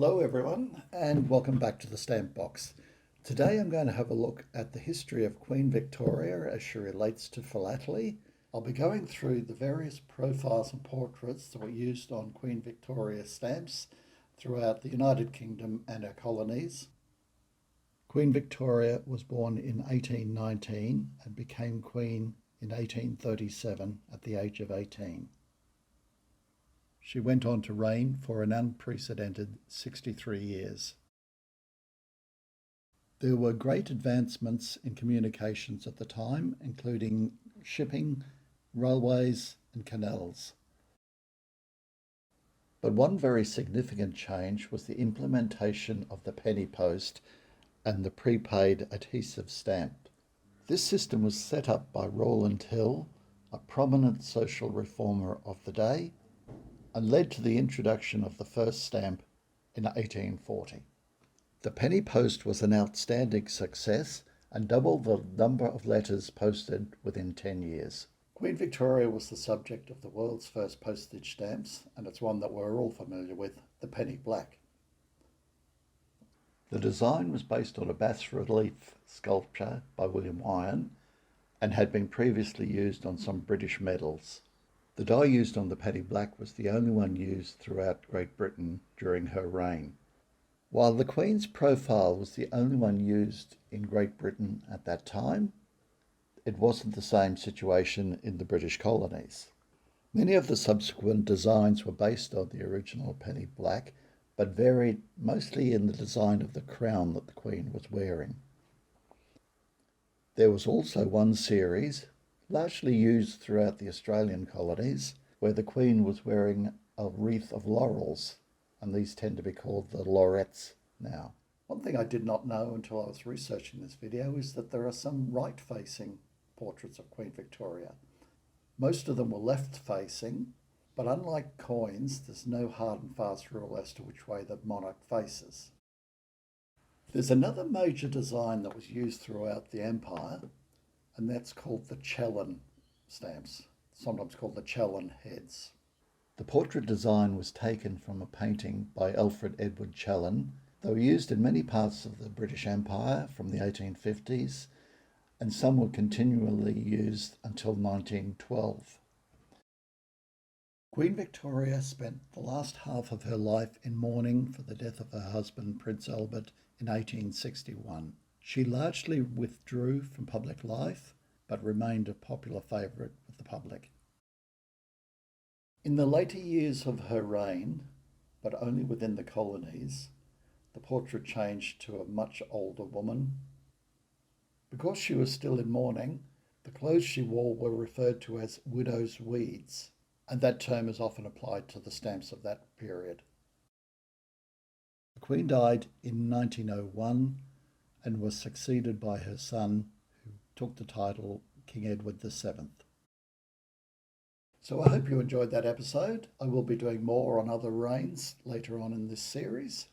Hello everyone and welcome back to the Stamp Box. Today I'm going to have a look at the history of Queen Victoria as she relates to philately. I'll be going through the various profiles and portraits that were used on Queen Victoria stamps throughout the United Kingdom and her colonies. Queen Victoria was born in 1819 and became Queen in 1837 at the age of 18. She went on to reign for an unprecedented 63 years. There were great advancements in communications at the time, including shipping, railways, and canals. But one very significant change was the implementation of the penny post and the prepaid adhesive stamp. This system was set up by Rowland Hill, a prominent social reformer of the day, and led to the introduction of the first stamp in 1840. The penny post was an outstanding success and doubled the number of letters posted within 10 years. Queen Victoria was the subject of the world's first postage stamps, and it's one that we're all familiar with, the penny black. The design was based on a bas-relief sculpture by William Wyon and had been previously used on some British medals. The die used on the penny black was the only one used throughout Great Britain during her reign. While the Queen's profile was the only one used in Great Britain at that time, it wasn't the same situation in the British colonies. Many of the subsequent designs were based on the original penny black, but varied mostly in the design of the crown that the Queen was wearing. There was also one series, largely used throughout the Australian colonies, where the Queen was wearing a wreath of laurels, and these tend to be called the laureates now. One thing I did not know until I was researching this video is that there are some right-facing portraits of Queen Victoria. Most of them were left-facing, but unlike coins, there's no hard and fast rule as to which way the monarch faces. There's another major design that was used throughout the empire, and that's called the Chellen stamps, sometimes called the Chellen heads. The portrait design was taken from a painting by Alfred Edward Chellen. They were used in many parts of the British Empire from the 1850s, and some were continually used until 1912. Queen Victoria spent the last half of her life in mourning for the death of her husband, Prince Albert, in 1861. She largely withdrew from public life, but remained a popular favourite with the public. In the later years of her reign, but only within the colonies, the portrait changed to a much older woman. Because she was still in mourning, the clothes she wore were referred to as widow's weeds, and that term is often applied to the stamps of that period. The Queen died in 1901 and was succeeded by her son, who took the title King Edward VII. So I hope you enjoyed that episode. I will be doing more on other reigns later on in this series.